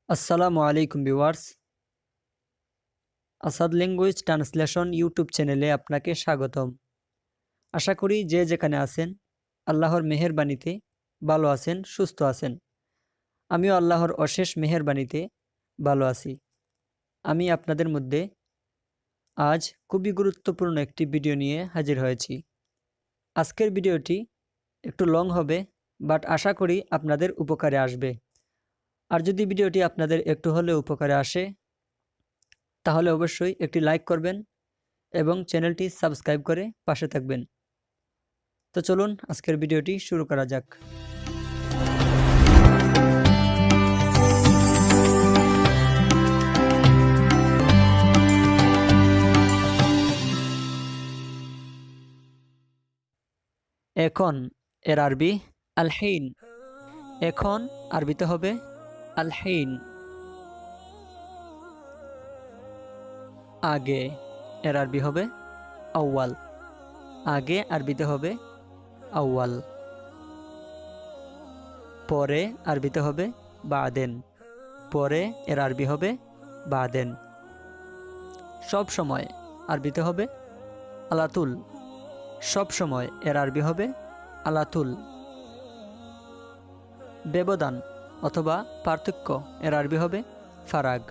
আসসালামু আলাইকুম viewers. Asad language translation YouTube চ্যানেলে আপনাকে স্বাগতম। আশা করি যে যেখানে আছেন আল্লাহর মেহেরবানিতে ভালো আছেন, সুস্থ আছেন। আমিও আল্লাহর অশেষ মেহেরবানিতে ভালো আছি। আমি আপনাদের মধ্যে আজ খুবই গুরুত্বপূর্ণ একটি ভিডিও নিয়ে হাজির হয়েছি। আজকের ভিডিওটি একটু লং হবে, বাট আশা করি আপনাদের উপকারে আসবে। আর যদি ভিডিওটি আপনাদের একটু হলেও উপকারে আসে তাহলে অবশ্যই একটি লাইক করবেন এবং চ্যানেলটি সাবস্ক্রাইব করে পাশে থাকবেন। তো চলুন আজকের ভিডিওটি শুরু করা যাক। এখন এর আরবি আল-হিন। এখন আরবিতে হবে আল-হিন। আগে এর আরবি হবে আউয়াল। আগে আরবিতে হবে আউয়াল। পরে আরবিতে হবে বাদেন। পরে এর আরবি হবে বাদেন। সব সময় আরবিতে হবে আলাতুল। সব সময় এর আরবি হবে আলাতুল। ব্যবধান অথবা পার্থক্য এর আরবি হবে ফারাগ।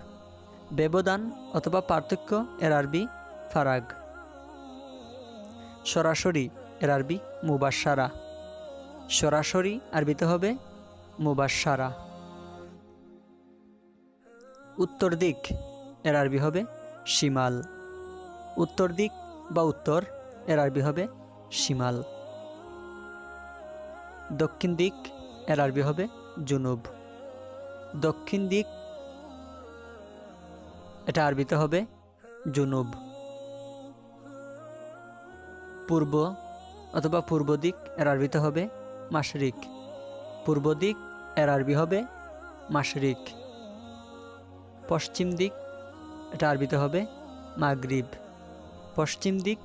ব্যবধান অথবা পার্থক্য এর আরবি ফারাগ। সরাসরি এর আরবি মুবাশশারা। সরাসরি আরবিতে হবে মুবাশশারা। উত্তর দিক এর আরবি হবে শিমাল। উত্তর দিক বা উত্তর এর আরবি হবে শিমাল। দক্ষিণ দিক এর আরবি হবে জুনুব। দক্ষিণ দিক এটা আরবিতে হবে জুনুব। পূর্ব অথবা পূর্ব দিক এর আরবিতে হবে মাশরিক। পূর্ব দিক এর আরবি হবে মাশরিক। পশ্চিম দিক এটা আরবিতে হবে মাগরিব। পশ্চিম দিক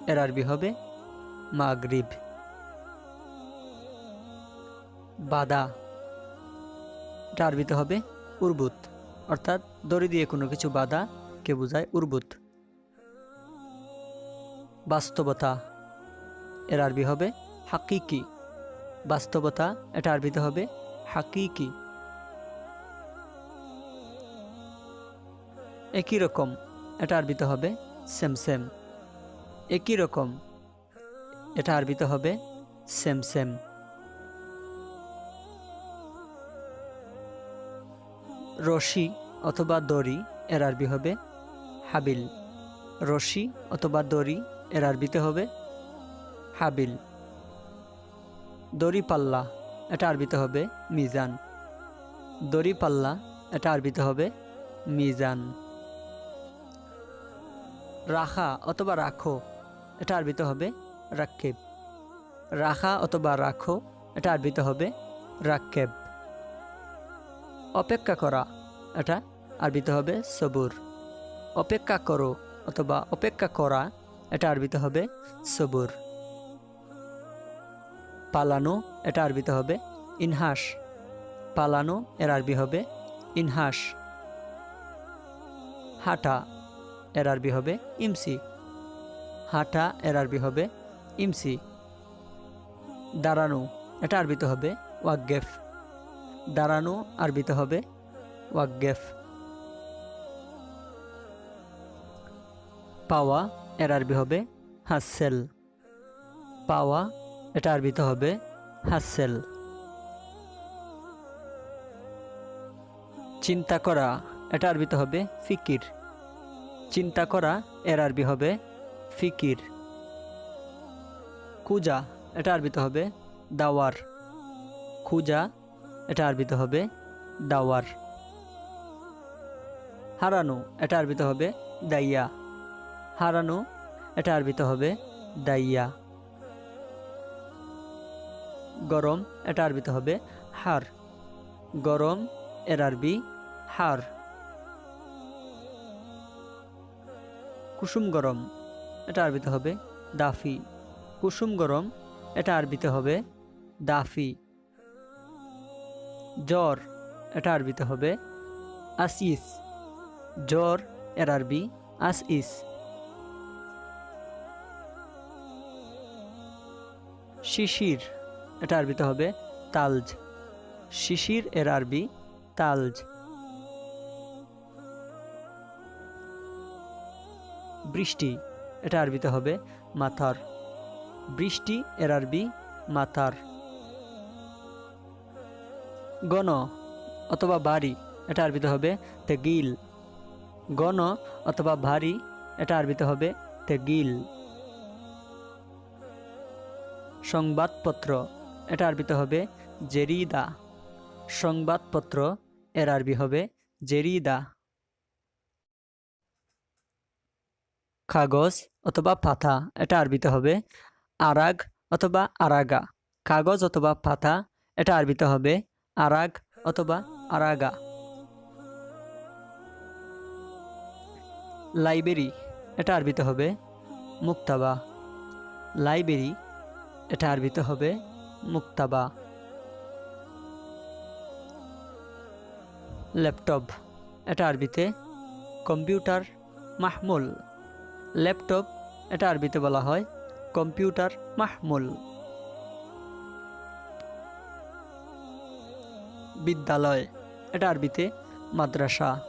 এর আরবি হবে মাগরিব। বাদা এটা আরবিতে হবে উরবুত, অর্থাৎ দড়ি দিয়ে কোনো কিছু বাঁধা কে বোঝায় উরবুত। বাস্তবতা এর আরবি হবে হাকিকি। বাস্তবতা এটা আরবিতে হবে হাকিকি। একই রকম এটা আরবিতে হবে সেম সেম। একই রকম এটা আরবিতে হবে সেম সেম। রশি অথবা দড়ি এর আরবি হবে হাবিল। রশি অথবা দড়ি এর আরবিতে হবে হাবিল। দড়ি পাল্লা এটা আরবিতে হবে মিজান। দড়ি পাল্লা এটা আরবিতে হবে মিজান। রাখা অথবা রাখো এটা আরবিতে হবে রাক্কেব। রাখা অথবা রাখো এটা আরবিতে হবে রাক্কেব। অপেক্ষা করা এটা আরবিতে হবে সবুর। অপেক্ষা করো অথবা অপেক্ষা করা এটা আরবিতে হবে সবুর। পালানো এটা আরবিতে হবে ইনহাস। পালানো এর আরবি হবে ইনহাস। হাঁটা এর আরবি হবে ইমসি। হাঁটা এর আরবি হবে ইমসি। দাঁড়ানো এটা আরবিতে হবে ওয়াকগেফ। দাঁড়ানো আরবিতে হবে ওয়াকগেফ। পাওয়া এর আরবি হবে হাসেল। পাওয়া এটা আরবিতে হবে হাসেল। চিন্তা করা এটা আরবিতে হবে ফিকির। চিন্তা করা এর আরবি হবে ফিকির। খুঁজা এটা আরবিতে হবে দাওয়ার। খুঁজা এটা আরবিতে হবে দাওয়ার। হারানো এটা আরবিতে হবে দাইয়া। হারানো এটা আরবিতে হবে দাইয়া। গরম এটা আরবিতে হবে হার। গরম এর আরবি হার। কুসুম গরম এটা আরবিতে হবে দাফি। কুসুম গরম এটা আরবিতে হবে দাফি। জ্বর এটা আরবিতে হবে আসিস। জ্বর এর আরবি আসইস। শিশির এটা আরবিতে হবে তালজ। শিশির এর আরবি তালজ। বৃষ্টি এটা আরবিতে হবে মাতার। বৃষ্টি এর আরবি মাতার। গণ অথবা ভারী এটা আরবিতে হবে তেগিল। গণ অথবা ভারী এটা আরবিতে হবে তেগিল। সংবাদপত্র এটা আরবিতে হবে জেরিদা। সংবাদপত্র এর আরবি হবে জেরিদা। কাগজ অথবা পাতা এটা আরবিতে হবে আরাগ অথবা আরাগা। কাগজ অথবা পাতা এটা আরবিতে হবে আরাগ অথবা আরাগা। লাইব্রেরি এটা আরবিতে হবে মুক্তাবা। লাইব্রেরি এটা আরবিতে হবে মুক্তাবা। ল্যাপটপ এটা আরবিতে কম্পিউটার মাহমুল। ল্যাপটপ এটা আরবিতে বলা হয় কম্পিউটার মাহমুল। বিদ্যালয় এটা আরবিতে মাদ্রাসা।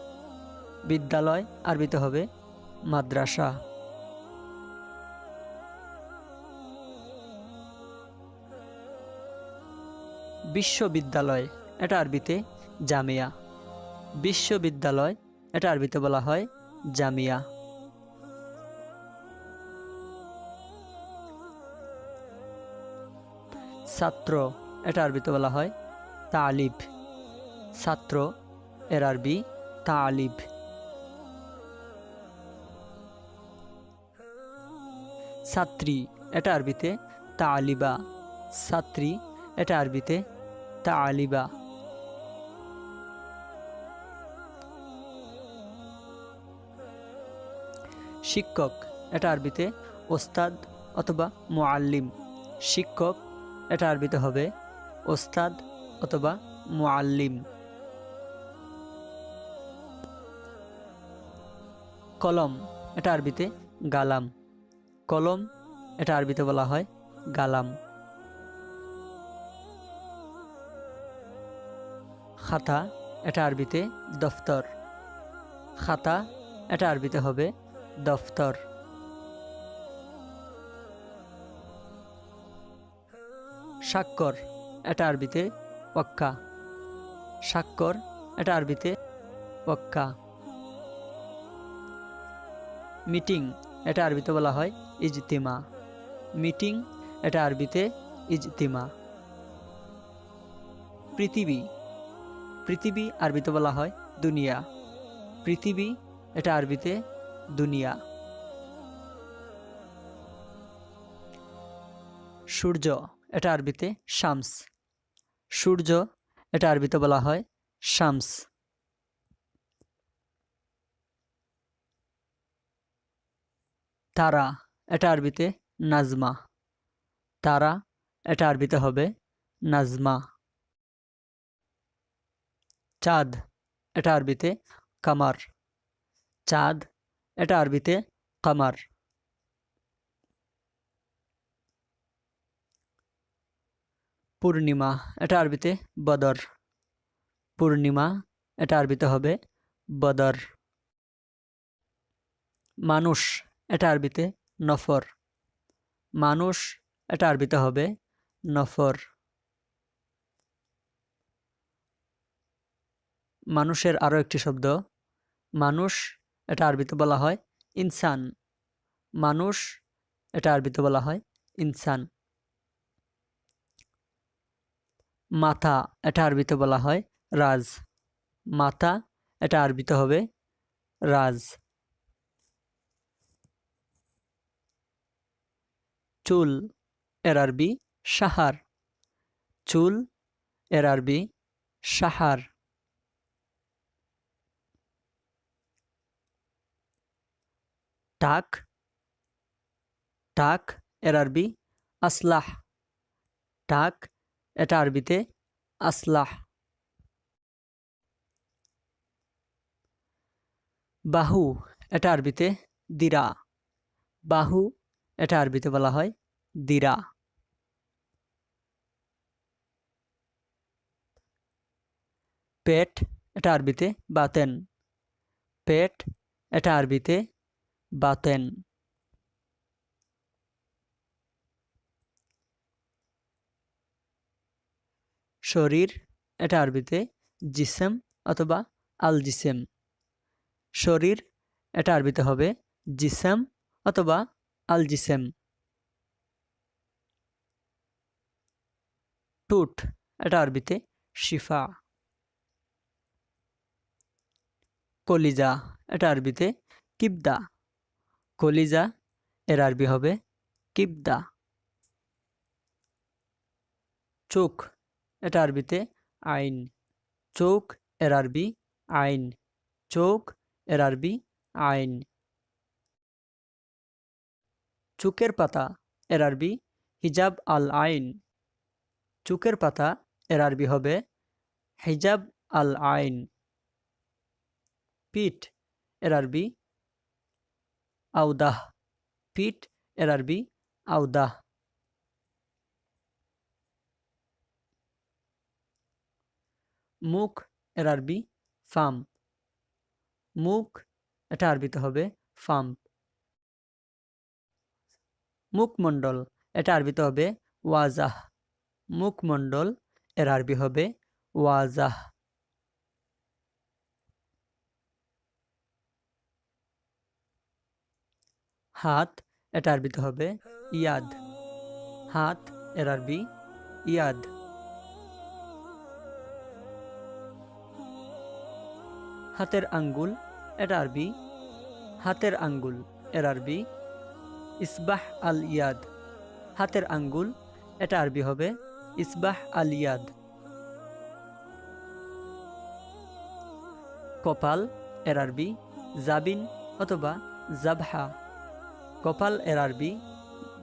বিদ্যালয় আরবিতে হবে মাদ্রাসা। বিশ্ববিদ্যালয় এটা আরবিতে জামিয়া। বিশ্ববিদ্যালয় এটা আরবিতে বলা হয় জামিয়া। ছাত্র এটা আরবিতে বলা হয় তালিব। ছাত্র এর আরবি তালিব। ছাত্রী এটা আরবিতে তালিবা। ছাত্রী এটা আরবিতে তালিবা। শিক্ষক এটা আরবিতে ওস্তাদ অথবা মুআল্লিম। শিক্ষক এটা আরবিতে হবে ওস্তাদ অথবা মুআল্লিম। কলম এটা আরবিতে গালাম। কলম এটা আরবিতে বলা হয় গালাম। খাতা এটা আরবিতে দফতর। খাতা এটা আরবিতে হবে দফতর। স্বাক্ষর এটা আরবিতে ওয়াক্কা। স্বাক্ষর এটা আরবিতে ওয়াক্কা। মিটিং এটা আরবিতে বলা হয় ইজতিমা। মিটিং এটা আরবিতে ইজতিমা। পৃথিবী পৃথিবী আরবিতে বলা হয় দুনিয়া। পৃথিবী এটা আরবিতে দুনিয়া। সূর্য এটা আরবিতে শামস। সূর্য এটা আরবিতে বলা হয় শামস। তারা এটা আরবিতে নাজমা। তারা এটা আরবিতে হবে নাজমা। চাঁদ এটা আরবিতে কামার। চাঁদ এটা আরবিতে কামার। পূর্ণিমা এটা আরবিতে বদর। পূর্ণিমা এটা আরবিতে হবে বদর। মানুষ এটা আরবিতে নফর। মানুষ এটা আরবিতে হবে নফর। মানুষের আরো একটি শব্দ মানুষ এটা আরবিতে বলা হয় ইনসান। মানুষ এটা আরবিতে বলা হয় ইনসান। মাথা এটা আরবিতে বলা হয় রাজ। মাথা এটা আরবিতে হবে রাজ। চুল এর আরবি শাহার। চুল এর আরবি শাহার। টাক টাক এর আরবি আসলাহ। টাক এটা আরবিতে আসলাহ। বাহু এটা আরবিতে দিরা। বাহু এটা আরবিতে বলা হয় দিরা। পেট এটা আরবিতে বাতেন। পেট এটা আরবিতে বাতেন। শরীর এটা আরবিতে জিসেম অথবা আল জিসেম। শরীর এটা আরবিতে হবে জিসেম অথবা আল জিসেম। টুট এটা আরবিতে শিফা। কলিজা এটা আরবিতে কিবদা। কলিজা এর আরবি হবে কিবদা। চোখ এটা আরবিতে আইন। চোখ এর আরবি আইন। চোখ এর আরবি আইন। চোখের পাতা এর আরবি হিজাব আল আইন। চোখের পাতা এর আরবি হবে হিজাব আল আইন। পিঠ এর আরবি আউদাহ। পিঠ এর আরবি আউদাহ। মুখ এর আরবি ফাম। মুখ এটা আরবিতে হবে ফাম। মুখমণ্ডল এটা আরবিতে হবে ওয়াজাহ। মুখমণ্ডল এর আরবি হবে ওয়াজাহ। হাত এটা আরবিতে হবে ইয়াদ। হাত এর আরবি ইয়াদ। হাতের আঙ্গুল এটা আরবি হাতের আঙ্গুল এর আরবি ইসবাহ আল ইয়াদ। হাতের আঙ্গুল এটা আরবি হবে ইসবাহ আল ইয়াদ। কপাল এর আরবি জাবিন অথবা জাবহা। কপাল এর আরবি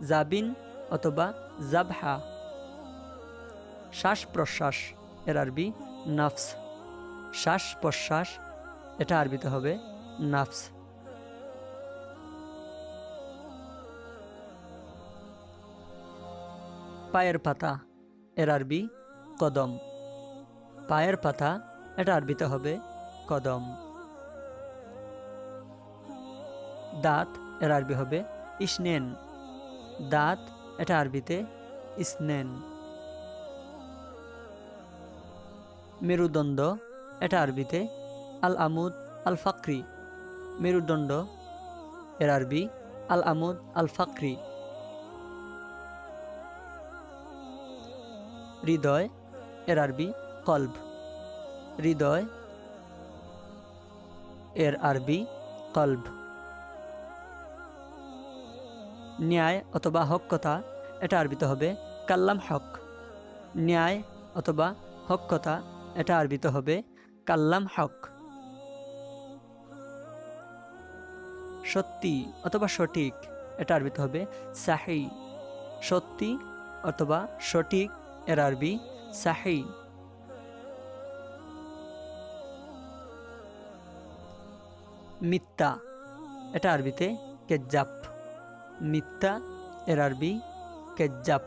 জাবিন অথবা জাবহা। শ্বাস প্রশ্বাস এর আরবি নাফস। শ্বাস প্রশ্বাস এটা আরবিতে হবে নাফস। পায়ের পাতা এর আরবি কদম। পায়ের পাতা এটা আরবিতে হবে কদম। দাঁত এর আরবি হবে ইসনেন। দাঁত এটা আরবিতে ইসনেন। মেরুদণ্ড এটা আরবিতে আল আমুদ আল ফাকরি। মেরুদণ্ড এর আরবি আল আমুদ আল ফাকরি। হৃদয় এর আরবি কলব। হৃদয় এর আরবি কলব। ন্যায় অথবা হক কথা এটা আরবিতে হবে কাল্লাম হক। ন্যায় অথবা হক কথা এটা আরবিতে হবে কাল্লাম হক। সত্যি অথবা সঠিক এটা আরবিতে হবে সাহি। সত্যি অথবা সঠিক এর আরবি সাহি। মিথ্যা এটা আরবিতে কেজ্জাব। মিথ্যা এর আরবি কেজ্জাব।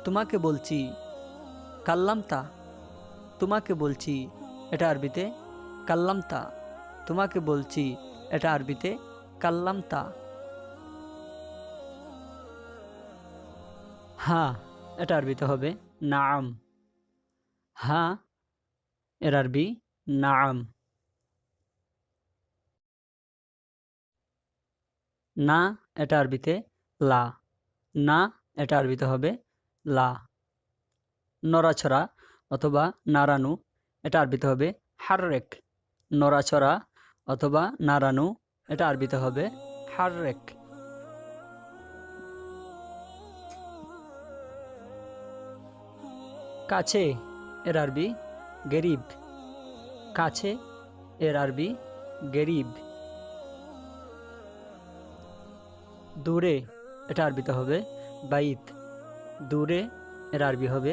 তোমাকে বলছি কাল্লামতা। তোমাকে বলছি এটা আরবিতে কাল্লামতা। তোমাকে বলছি এটা আরবিতে কাল্লামতা। হ্যাঁ এটা আরবিতে হবে নাম। হ্যাঁ এর আরবি নাম। না এটা আরবিতে লা। না এটা আরবিতে হবে লা। নড়াছড়া অথবা নাড়ানো এটা আরবিতে হবে হাররেক। নড়াছড়া অথবা নাড়ানো এটা আরবিতে হবে হাররেক। কাছে এর আরবি গরিব। কাছে এর আরবি গরিব। দূরে এটা আরবিতে হবে বাইত। দূরে এর আরবি হবে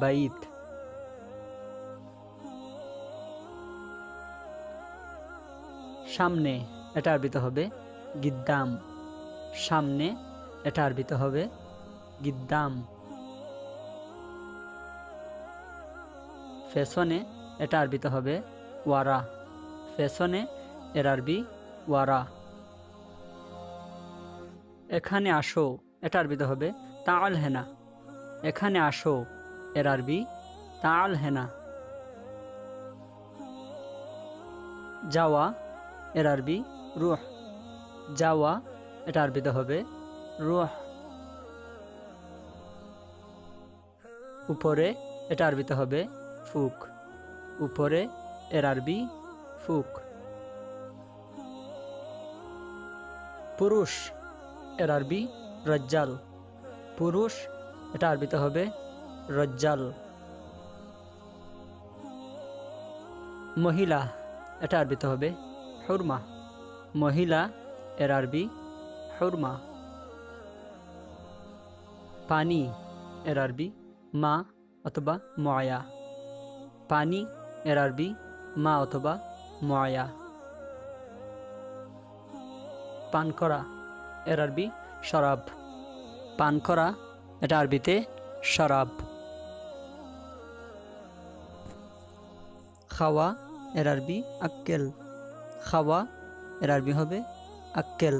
বাইত। সামনে, এটা আরবিতে হবে গিদ্দাম। সামনে, এটা আরবিতে হবে গিদ্দাম। পেছনে, এটা আরবিতে হবে ওয়ারা। পেছনে এর আরবি ওয়ারা। এখানে আসো, এটা আরবিতে হবে তাআল হেনা। এখানে আসো এর আরবি তাআল হেনা। যাওয়া এর আরবি রুহ। যাওয়া, এটা আরবিতে হবে রুহ। উপরে, এটা আরবিতে হবে ফুক। উপরে এর আরবি ফুক। পুরুষ এর আরবি রজ্জাল। পুরুষ, এটা আরবিতে হবে রজ্জাল। মহিলা, এটা আরবিতে হবে হুরমা। মহিলা এর আরবি হুরমা। পানি এর আরবি মা অথবা ময়া। পানি এর আরবি মা অথবা ময়া। পান করা এর আরবি শরাব। পান করা, এটা আরবিতে শরাব। খাওয়া এর আরবি আক্কেল। খাওয়া এর আরবি হবে আক্কেল।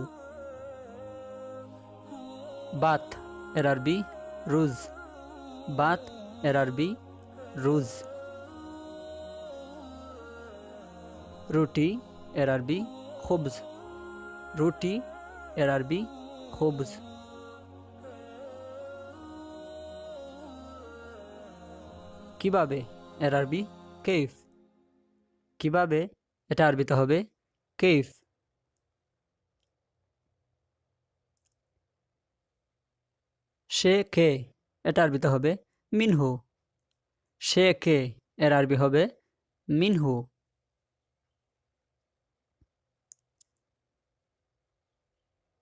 বাত এর আরবি রুজ। বাত এর আরবি রুজ। রুটি এর আরবি খুবজ। রুটি এর আরবি খুবজ। কিভাবে এর আরবি কেইফ। কিভাবে, এটা আরবিতে হবে কেইফ। সে কে, এটা আরবিতে হবে মিনহু। সে কে এর আরবি হবে মিনহু।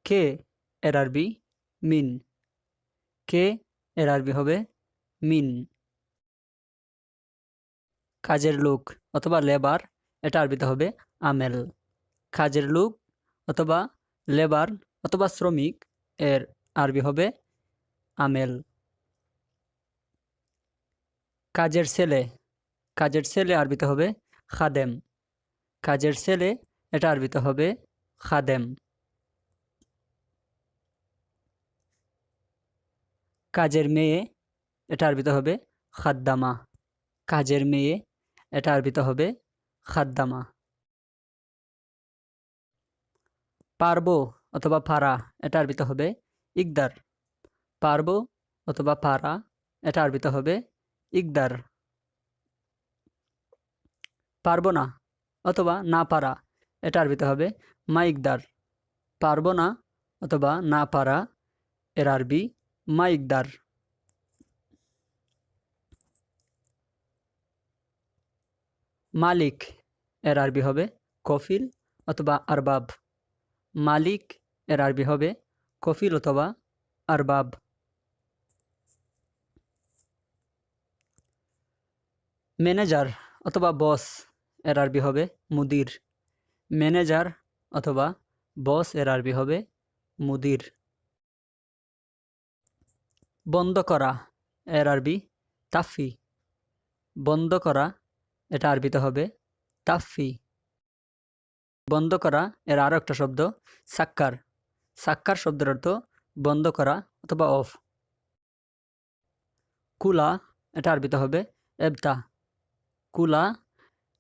কে এর আরবি মিন। কে এর আরবি হবে মিন। কাজের লোক অথবা লেবার, এটা আরবিতে হবে আমেল। কাজের লোক অথবা লেবার অথবা শ্রমিক এর আরবি হবে আমেল। কাজের ছেলে, কাজের ছেলে আরবিতে হবে খাদেম। কাজের ছেলে, এটা আরবিতে হবে খাদেম। কাজের মেয়ে, এটা আরবিতে হবে খাদ্দামা। কাজের মেয়ে, এটা আরবিতে হবে খাদ্দামা। পারবো অথবা পারা, এটা আরবিতে হবে ইকদার। পারবো অথবা পারা, এটা আরবিতে হবে ইকদার। পারবো না অথবা না পারা, এটা আরবিতে হবে মা ইকদার। পারবো না অথবা না পারা এর আরবি মা ইকদার। মালিক এর আরবি হবে কফিল অথবা আরবাব। মালিক এর আরবি হবে কফিল অথবা আরবাব। ম্যানেজার অথবা বস এর আরবি হবে মুদির। ম্যানেজার অথবা বস এর আরবি হবে মুদির। বন্ধ করা এর আরবি তাফি। বন্ধ করা, এটা আরবিতে হবে তাফি। বন্ধ করা এর আরো একটা শব্দ সাক্কার। সাক্কার শব্দের অর্থ বন্ধ করা অথবা অফ। কুলা, এটা আরবিতে হবে এবতা। কুলা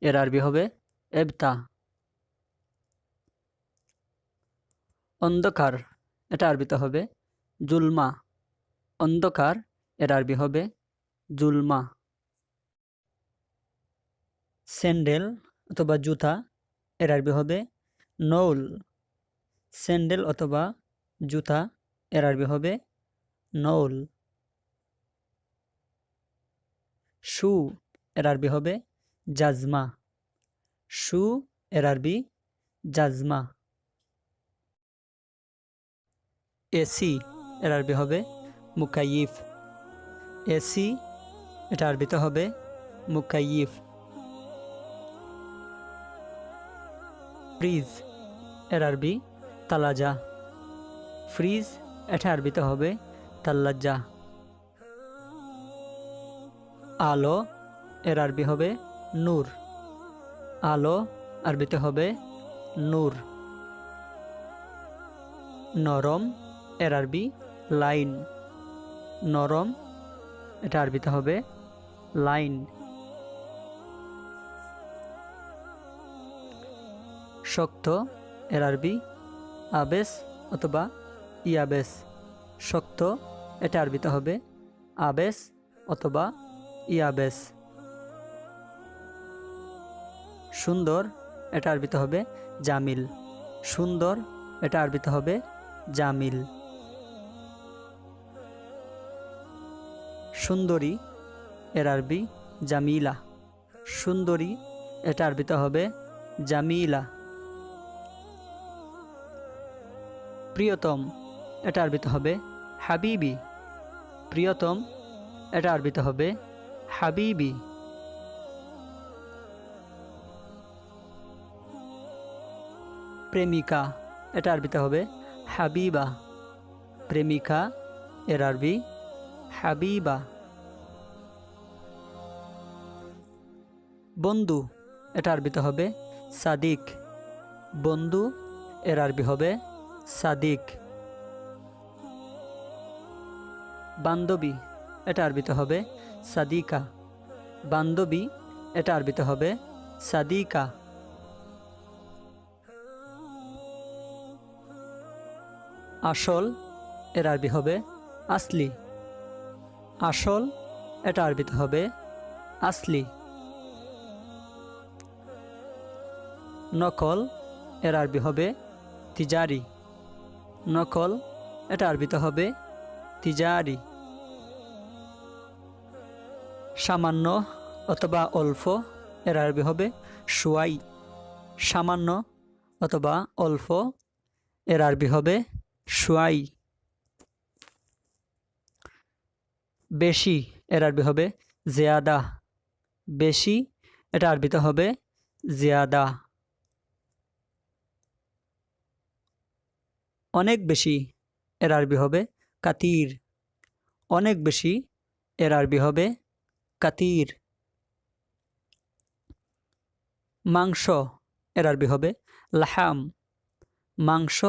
এর আরবি হবে এবতা। অন্ধকার, এটা আরবিতে হবে জুলমা। অন্ধকার এর আরবি হবে জুলমা। স্যান্ডেল অথবা জুতা এর আরবি হবে নৌল। স্যান্ডেল অথবা জুতা এর আরবি হবে নৌল। শু এর আরবি হবে জাজমা। শু এর আরবি জাজমা। এসি এর আরবি হবে মুকাইফ। এসি, এটা আরবিতে হবে মুকাইয়িফ। ফ্রিজ, এর আরবি তালাজা। ফ্রিজ, এটা আরবিতে হবে তাল্লাজা। আলো, এর আরবি হবে নূর। আলো আরবিতে হবে নূর। নরম, এর আরবি লাইন। নরম, এটা আরবিতে হবে লাইন। শক্ত, এর আরবি আবেস অথবা ইয়াবেস। শক্ত, এটা আরবিতে হবে আবেস অথবা ইয়াবেস। সুন্দর, এটা আরবিতে হবে জামিল। সুন্দর, এটা আরবিতে হবে জামিল। সুন্দরী, এর আরবি জামিলা। সুন্দরী, এটা আরবিতে হবে জামিলা। প্রিয়তম, এটা আরবিতে হবে হাবিবি। প্রিয়তম, এটা আরবিতে হবে হাবিবি। প্রেমিকা, এটা আরবিতে হবে হাবিবা। প্রেমিকা, এর আরবি হাবিবা। বন্ধু, এটা আরবিতে হবে সাদিক। বন্ধু, এর আরবি হবে সাদিক। বান্ধবী, এটা আরবিতে হবে সাদিকা। বান্ধবী, এটা আরবিতে হবে সাদিকা। আসল, এর আরবি হবে আসলি। আসল, এটা আরবিতে হবে আসলি। নকল, এর আরবি হবে তিজারি। নকল, এটা আরবিতে হবে তিজারি। সামান্য অথবা অল্প, এর আরবি হবে শুয়াই। সামান্য অথবা অল্প, এর আরবি হবে শুয়াই। বেশি, এর আরবি হবে জিয়াদা। বেশি, এটা আরবিতে হবে জিয়াদা। অনেক বেশি, এর আরবি হবে কাতির। অনেক বেশি, এর আরবি হবে কাতির। মাংস, এর আরবি হবে লাহাম। মাংস,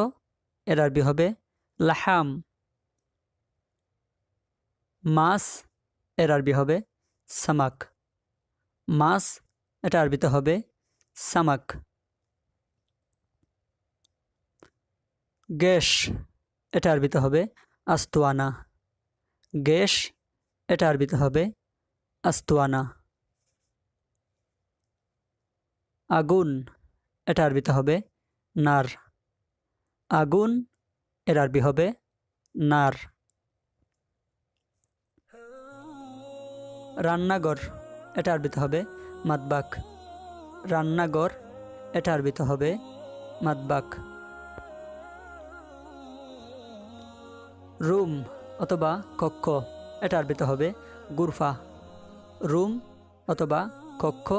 এর আরবি হবে লাহাম। মাছ, এর আরবি হবে সামাক। মাছ, এটা আরবিতে হবে সামাক। গ্যাস, এটা আরবিতে হবে আস্তুয়ানা। গ্যাস, এটা আরবিতে হবে আস্তুয়ানা। আগুন, এটা আরবিতে হবে নার। আগুন, এর আরবি হবে নার। রান্নাঘর, এটা আরবিতে হবে মাতবাক। রান্নাঘর, এটা আরবিতে হবে মাতবাক। রুম অথবা কক্ষ, এটা আরবিতে হবে গুরফা। রুম অথবা কক্ষ,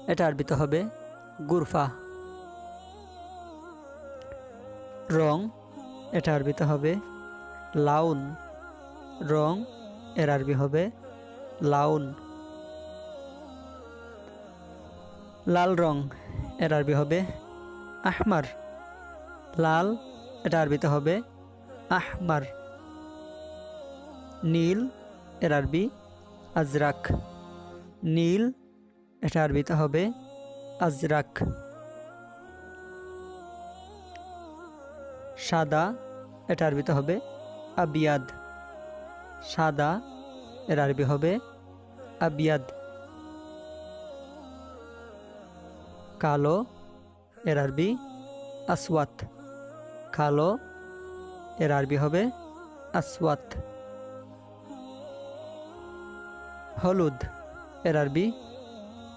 এটা আরবিতে হবে গুরফা। রং, এটা আরবিতে হবে লাউন। রং, এর আরবি হবে লাউন। লাল রং, এর আরবি হবে আহমার। লাল, এটা আরবিতে হবে আহমার। নীল, এর আরবি আজরাক। নীল, এটা আরবিতে হবে আজরাক। সাদা, এটা আরবিতে হবে আবিয়াদ। সাদা, এর আরবি হবে আবিয়াদ। কালো, এর আরবি আসওয়াত। কালো, এর আরবি হবে আসওয়াত। হলুদ, এর আরবি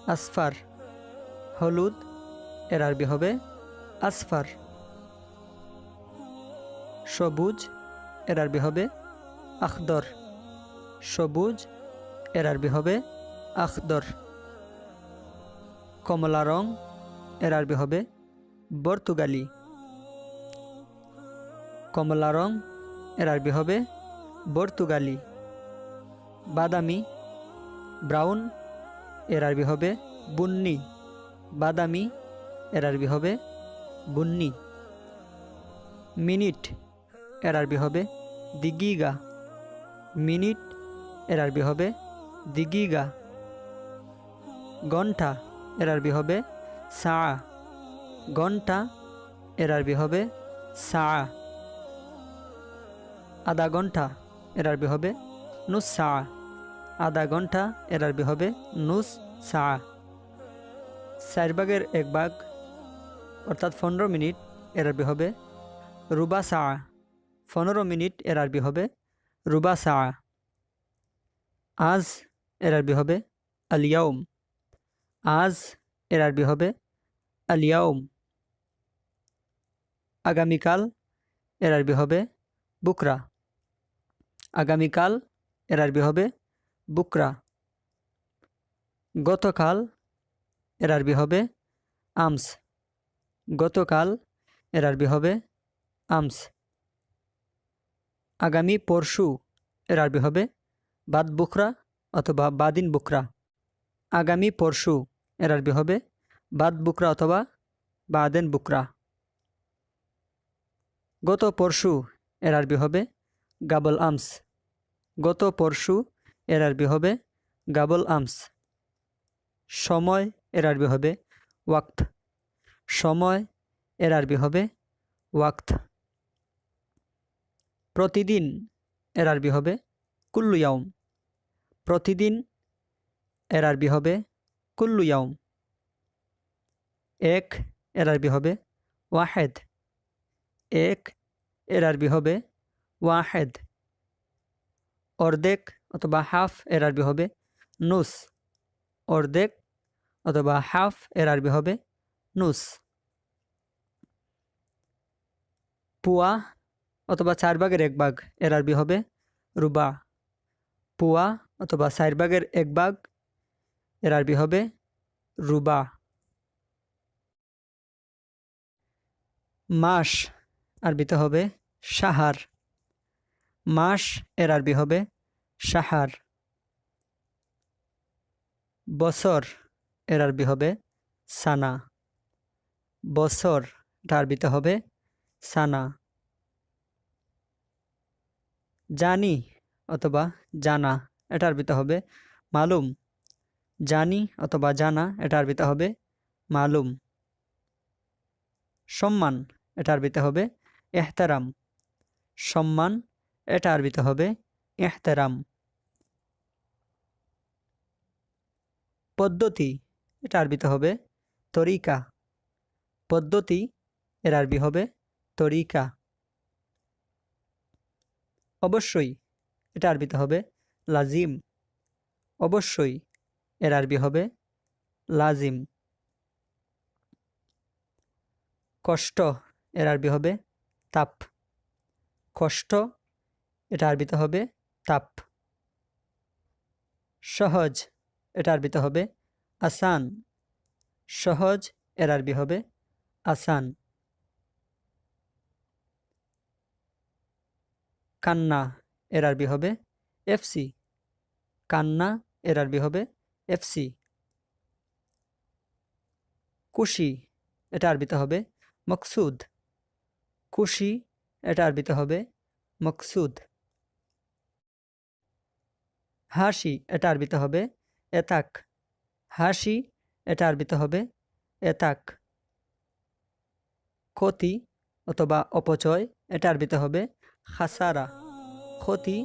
আসফার। হলুদ, এর আরবি হবে আসফার। সবুজ, এর আরবি হবে আখদর। সবুজ, এর আরবি হবে আখদর। কমলা রং এর আরবি হবে বর্তুগালি। কমলা রং এর আরবি হবে বর্তুগালি। বাদামি ব্রাউন এর আরবি হবে বুন্নি। বাদামি এর আরবি হবে বুন্নি। মিনিট এর আরবি হবে দিগিগা। মিনিট এর আরবি হবে দিগিগা। ঘন্টা এর আরবি হবে সা। ঘন্টা এর আরবি হবে সা। আধা ঘন্টা এর আরবি হবে নুস সা। আধা ঘন্টা এর আরবি হবে নুস সা। 4 ভাগের 1 ভাগ অর্থাৎ 15 মিনিট এর আরবি হবে রুবা সা। 15 মিনিট এর আরবি হবে রুবা সা। আজ এর আরবি হবে আল-ইয়াউম। আজ এর আরবি হবে আল-ইয়াউম। আগামীকাল এর আরবি হবে বুকরা। আগামীকাল এর আরবি হবে বুকরা। গতকাল এর আরবি হবে আমস। গতকাল এর আরবি হবে আমস। আগামী পরশু এর আরবি হবে বাদ বুকরা অথবা বাদিন বুকরা। আগামী পরশু এর আরবি হবে বাদ বুকরা অথবা বাদেন বুকরা। গত পরশু এর আরবি হবে গাবল আমস। গত পরশু এর আরবি হবে গাবল আমস। সময় এর আরবি হবে ওয়াক্ত। সময় এর আরবি হবে ওয়াক্ত। প্রতিদিন এর আরবি হবে কুল্লু ইয়াউম। প্রতিদিন এর আরবি হবে কুল্লু ইয়াউম। এক এর আরবি হবে ওয়াহেদ। এক এর আরবি হবে ওয়াহেদ। অর্ধেক অথবা হাফ এর আরবি হবে নুস। অর্ধেক অথবা হাফ এর আরবি হবে নুস। পুয়া অথবা 4 ভাগের 1 ভাগ এর আরবি হবে রুবা। পুয়া অথবা 4 ভাগের 1 ভাগ এর আরবি হবে রুবা। মাস আরবিতে হবে শাহার। মাস এর আরবি হবে শাহার। বছর এর আরবি হবে সানা। বছর এটা আরবিতে হবে সানা। জানি অথবা জানা এটা আরবিতে হবে মালুম। জানি অথবা জানা এটা আরবিতে হবে মালুম। সম্মান এটা আরবিতে হবে ইহতারাম। সম্মান এটা আরবিতে হবে ইহতারাম। পদ্ধতি এটা আরবিতে হবে তরিকা। পদ্ধতি এর আরবি হবে তরিকা। অবশ্যই এটা আরবিতে হবে লাজিম। অবশ্যই এর আরবি হবে লাজিম। কষ্ট এর আরবি হবে তাপ। কষ্ট এটা আরবিতে হবে তাপ। সহজ এটা আরবিতে হবে আসান। সহজ এর আরবি হবে আসান। কান্না এর আরবি হবে এফসি। কান্না এর আরবি হবে এফসি। খুশি এটা আরবিতে হবে মকসুদ। খুশি এটা আরবিতে হবে মকসুদ। হাসি এটা আরবিতে হবে এতাক। হাসি এটা আরবিতে হবে এতাক। ক্ষতি অথবা অপচয় এটা আরবিতে হবে খাসারা। ক্ষতি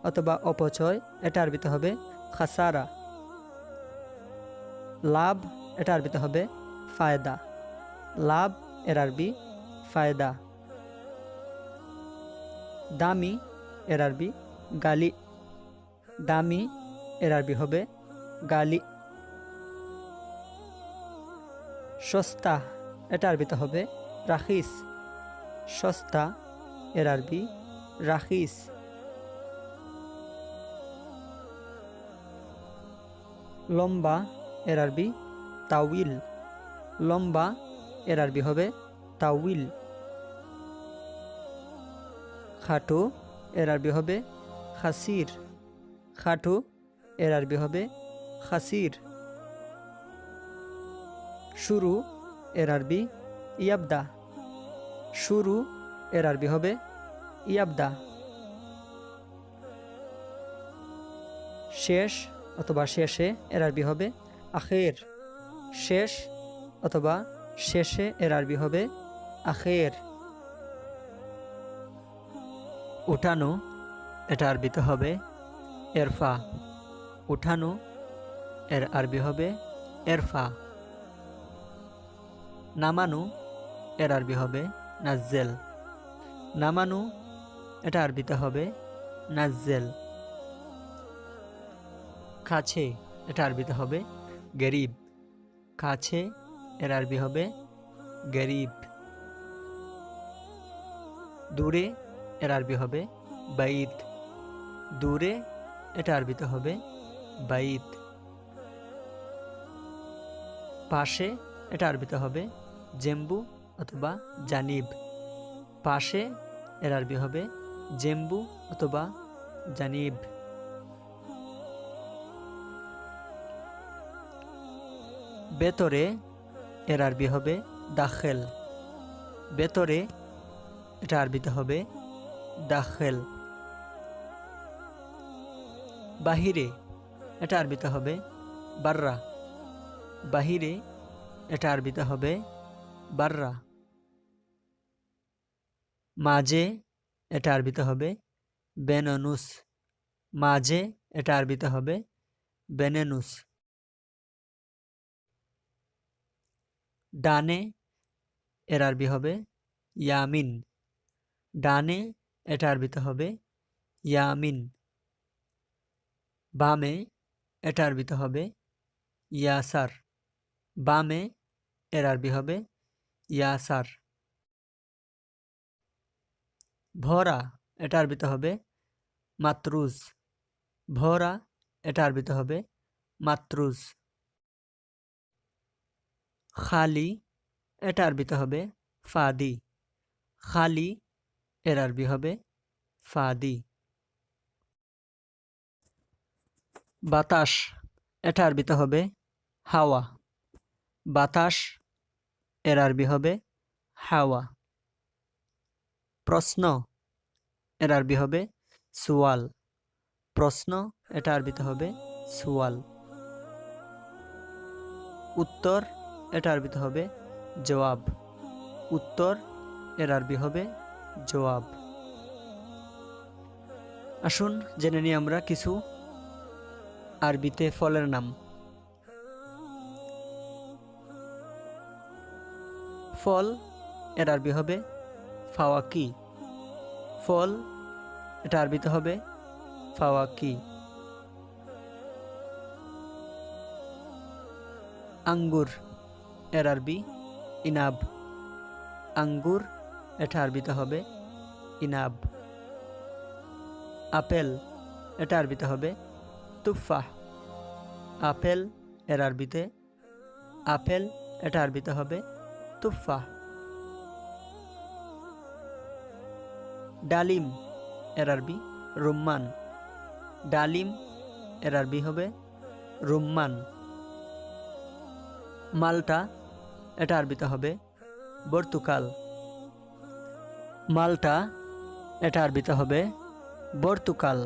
অথবা অপচয় এটা আরবিতে হবে খাসারা। লাভ এটা আরবিতে হবে ফায়দা। লাভ এর আরবি ফায়দা। দামি এর আরবি গালি। দামি এর আরবি হবে গালি। সস্তা এটা আরবিতে হবে রাখিস। সস্তা এর আরবি রাখিস। লম্বা এর আরবি তাউইল। লম্বা এর আরবি হবে তাউইল। খাটো এর আরবি হবে খাসির। খাটো এর আরবি হবে খাসির। শুরু এর আরবি ইয়াবদা। শুরু এর আরবি হবে ইয়াবদা। শেষ অথবা শেষে এর আরবি হবে আখের। শেষ অথবা শেষে এর আরবি হবে আখের। উঠানো এটা আরবিতে হবে এরফা। উঠানো এর আরবি হবে এরফা। নামানো এর আরবি হবে নাজ্জেল। নামানো এটা আরবিতে হবে নাজ্জেল। কাছে এটা আরবিতে হবে গরিব। কাছে এর আরবি হবে গরিব। দূরে এর আরবি হবে বাইত। দূরে এটা আরবিতে হবে বাইত। পাশে এটা আরবিতে হবে জেম্বু অথবা জানিব। পাশে এর আরবি হবে জেম্বু অথবা জানিব। ভেতরে এর আরবি হবে দাখেল। ভেতরে এটা আরবিতে হবে দাখেল। বাহিরে এটা আরবিতে হবে বাররা। বাহিরে এটা আরবিতে হবে বাররা। মাঝে এটা আরবিতে হবে বেনানুস। মাঝে এটা আরবিতে হবে বেনানুস। ডানে এর আরবি হবে ইয়ামিন। ডানে এটা আরবিতে হবে ইয়ামিন। বামে এটা আরবিতে হবে ইয়াসার। বামে এর আরবি হবে ইয়াসার। ভরা এটা আরবিতে হবে মাতরুজ। ভরা এটা আরবিতে হবে মাতরুজ। খালি এটা আরবিতে হবে ফাদি। খালি এর আরবি হবে ফাদি। বাতাস এটা আরবিতে হবে হাওয়া। বাতাস এর আরবি হবে হাওয়া। প্রশ্ন এর আরবি হবে সুয়াল। প্রশ্ন এটা আরবিতে হবে সুয়াল। উত্তর এটা আরবিতে হবে জবাব। উত্তর এর আরবি হবে জবাব। আসুন জেনে নিই আমরা কিছু আরবিতে ফলের নাম। ফল এর আরবি হবে ফাওয়াকি। ফল এটা আরবিতে হবে ফাওয়াকি। আঙ্গুর এর আরবি ইনাব। আঙ্গুর এটা আরবিতে হবে ইনাব। আপেল এটা আরবিতে হবে তুফাহ। আপেল এর আরবিতে আপেল এটা আরবিতে হবে তুফাহ। ডালিম এর আরবি রুম্মান। ডালিম এর আরবি হবে রুম্মান। মালটা এটা আরবিতে হবে বর্তুকাল। মালটা এটা আরবিতে হবে বর্তুকাল।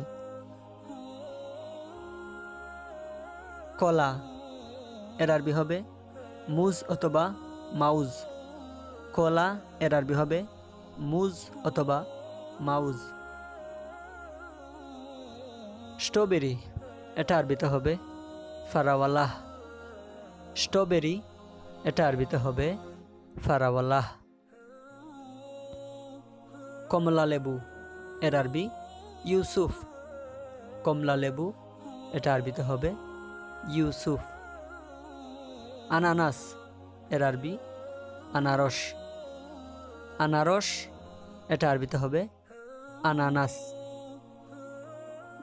কলা এর আরবি হবে মুজ অথবা মাউজ। কলা এর আরবি হবে মুজ অথবা মাউজ। স্ট্রবেরি এটা আরবিতে হবে ফারাওয়ালাহ। স্ট্রবেরি এটা আরবিতে হবে ফারাওয়ালাহ। কমলা লেবু এর আরবি ইউসুফ। কমলা লেবু এটা আরবিতে হবে ইউসুফ। আনানাস এর আরবি আনারস। আনারস এটা আরবিতে হবে আনানাস।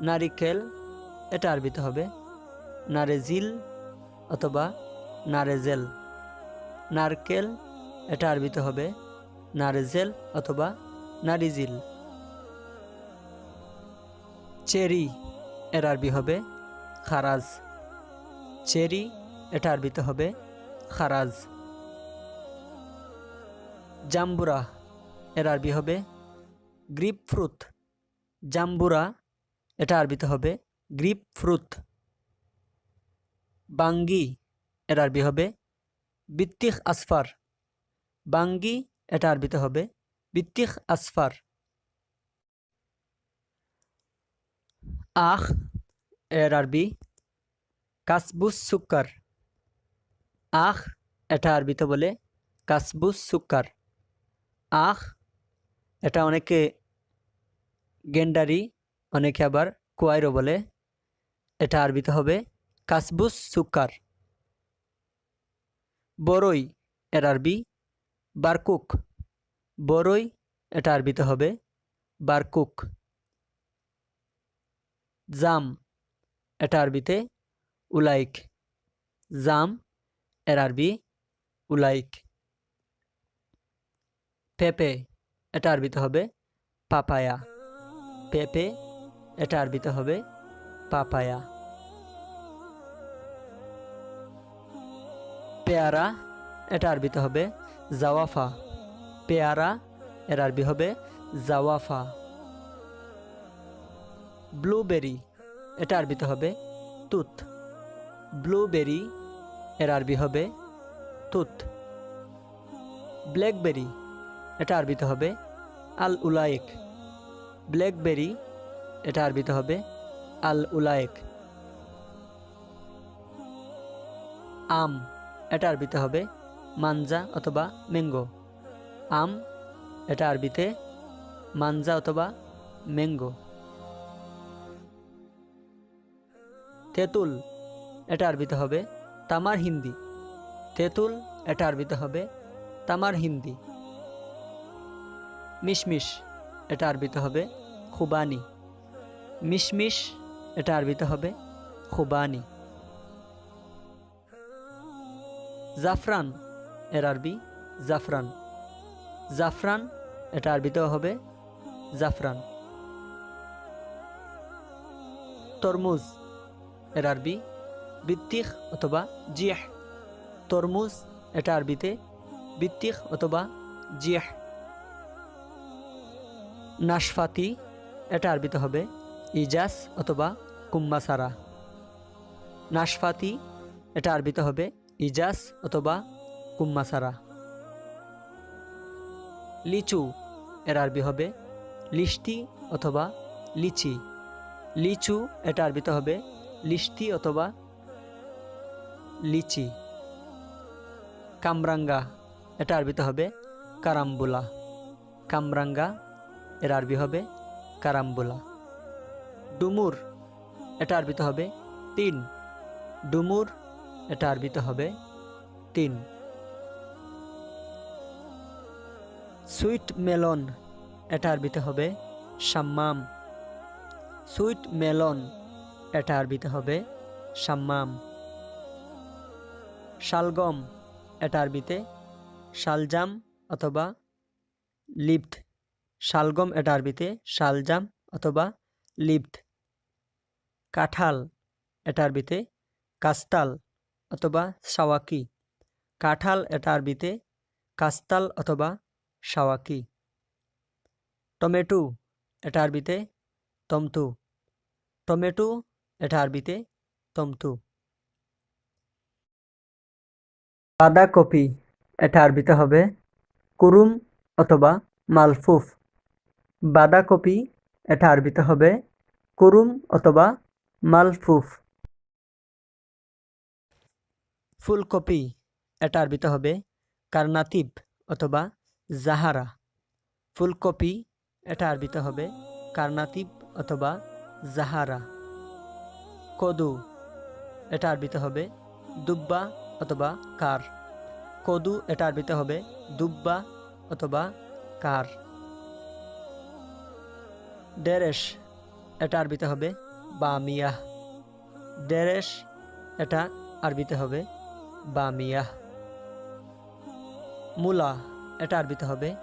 নারিকেল এটা আরবিতে হবে নারেজিল অথবা নারেজেল। নারকেল, এটা আরবিতে হবে নারেজেল অথবা নারিজিল। চেরি, এর আরবি হবে খারাজ। চেরি, এটা আরবিতে হবে খারাজ। জাম্বুরা, এর আরবি হবে গ্রিপ ফ্রুট। জাম্বুরা, এটা আরবিতে হবে গ্রিপ ফ্রুট। বাঙ্গি, এর আরবি হবে বিত্তিখ আসফার। বাঙ্গি, এটা আরবিতে হবে বিত্তিখ আসফার। আখ, এর আরবি কাসবুস সুক্কার। আখ, এটা আরবিতে বলে কাসবুস সুক্কার। আখ, এটা অনেকে গেন্ডারি, অনেকে আবার কোয়াইরো বলে। এটা আরবিতে হবে কাসবুস সুক্কার। বরই, এর আরবি বারকুক। বরই, এটা আরবিতে হবে বারকুক। জাম, এটা আরবিতে উলাইক। জাম, এর আরবি উলাইক। পেঁপে, এটা আরবিতে হবে পাপায়া। পেঁপে, এটা আরবিতে হবে পাপায়া। পেয়ারা, এটা আরবিতে হবে জাওয়াফা। পেয়ারা, এর আরবি হবে জাওয়াফা। ব্লুবেরি, এটা আরবিতে হবে তুত। ব্লুবেরি, এর আরবি হবে তুত। ব্ল্যাকবেরি, এটা আরবিতে হবে আল উলায়েক। ব্ল্যাকবেরি, এটা আরবিতে হবে আল উলায়েক। আম, এটা আরবিতে হবে মানজা অথবা ম্যাঙ্গো। আম, এটা আরবিতে মানজা অথবা ম্যাঙ্গো। তেঁতুল, এটা আরবিতে হবে তামার হিন্দি। তেঁতুল, এটা আরবিতে হবে তামার হিন্দি। মিশমিশ, এটা আরবিতে হবে খুবানি। মিশমিশ, এটা আরবিতে হবে খুবানি। জাফরান, এর আরবি জাফরান। জাফরান, এটা আরবিতেও হবে জাফরান। তরমুজ, এর আরবি বিত্তিখ অথবা জিয়াহ। তরমুজ, এটা আরবিতে বিত্তিখ অথবা জিয়াহ। নাশফাতি, এটা আরবিতে হবে ইজাস অথবা কুম্মাসারা। নাশফাতি, এটা আরবিতে হবে ইজাস অথবা কুম্মাসারা। লিচু, এর আরবি হবে লিস্তি অথবা লিচি। লিচু, এটা আরবিতে হবে লিস্তি অথবা লিচি। কামরাঙ্গা, এটা আরবিতে হবে কারাম্বুলা। কামরাঙ্গা, এর আরবি হবে কারাম্বুলা। ডুমুর, এটা আরবিতে হবে তিন। ডুমুর, এটা আরবিতে হবে তিন। সুইট মেলন, এটা আরবিতে হবে শাম্মাম। সুইট মেলন, এটা আরবিতে হবে শাম্মাম। শালগম, এটা আরবিতে শালজাম অথবা লিপ্ত। শালগম, এটা আরবিতে শালজাম অথবা লিপ্ত। কাঁঠাল, এটা আরবিতে কাস্তাল অথবা সাওয়াকি। কাঁঠাল, এটা আরবিতে কাস্তাল অথবা সাওয়াকি। টমেটো, এটা আরবিতে তমতু। টমেটো, এটা আরবিতে তমতু। বাঁধাকপি, এটা আরবিতে হবে কুরুম অথবা মালফুফ। বাঁধাকপি, এটা আরবিতে হবে কুরুম অথবা মালফুফ। ফুলকপি, এটা আরবিতে হবে কারনাতিব অথবা জাহারা। ফুলকপি, এটা আরবিতে হবে কারনাতিব অথবা জাহারা। কদু, এটা আরবিতে হবে দুব্বা অথবা কার। কদু, এটা আরবিতে হবে দুব্বা অথবা কার। ডেরেশ, এটা আরবিতে হবে বামিয়াহ। ডেরেশ, এটা আরবিতে হবে বামিয়াহ। মূলা, এটা আরবিতে হবে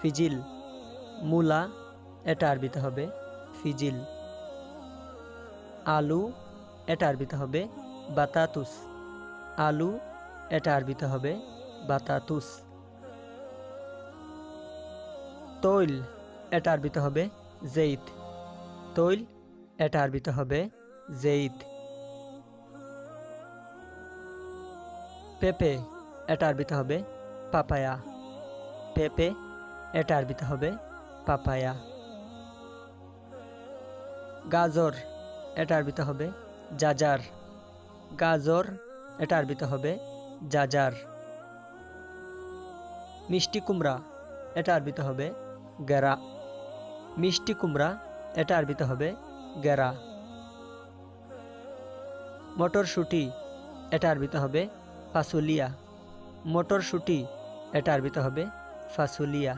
ফিজিল। মূলা, এটা আরবিতে হবে ফিজিল। আলু, এটা আরবিতে হবে বাতাতুস। আলু, এটা আরবিতে হবে বাতাতুস। তৈল, এটা আরবিতে হবে জেইত। তৈল, এটা আরবিতে হবে জেইত। পেঁপে, এটা আরবিতে হবে পাপায়া। পেঁপে, এটা আরবিতে হবে পাপায়া। গাজর, এটা আরবিতে হবে জাজার। গাজর, এটা আরবিতে হবে জাজার। মিষ্টি কুমড়া, এটা আরবিতে হবে গেরা। মিষ্টি কুমড়া, এটা আরবিতে হবে গেরা। মটরশুঁটি, এটা আরবিতে হবে ফাসুলিয়া। মটরশুঁটি, এটা আরবিতে হবে ফাসুলিয়া।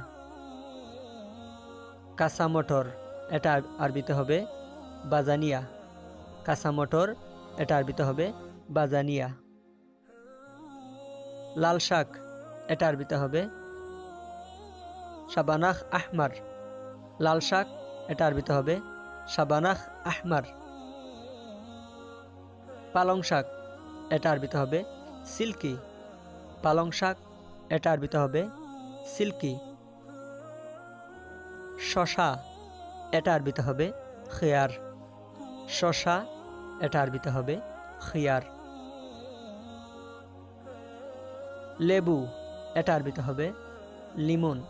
কাঁচা মটর, এটা আরবিতে হবে বাজানিয়া। কাঁচা মটর, এটা আরবিতে হবে বাজানিয়া। লাল শাক, এটা আরবিতে হবে শাবানাহ আহমার। লাল শাক, এটা আরবিতে হবে শাবানাহ আহমার। পালং শাক, এটা আরবিতে হবে সিল্কি। পালং শাক, এটা আরবিতে হবে সিল্কি। শশা, এটা আরবিতে হবে খিয়ার। শশা, এটা আরবিতে হবে খিয়ার। লেবু, এটা আরবিতে হবে লিমন।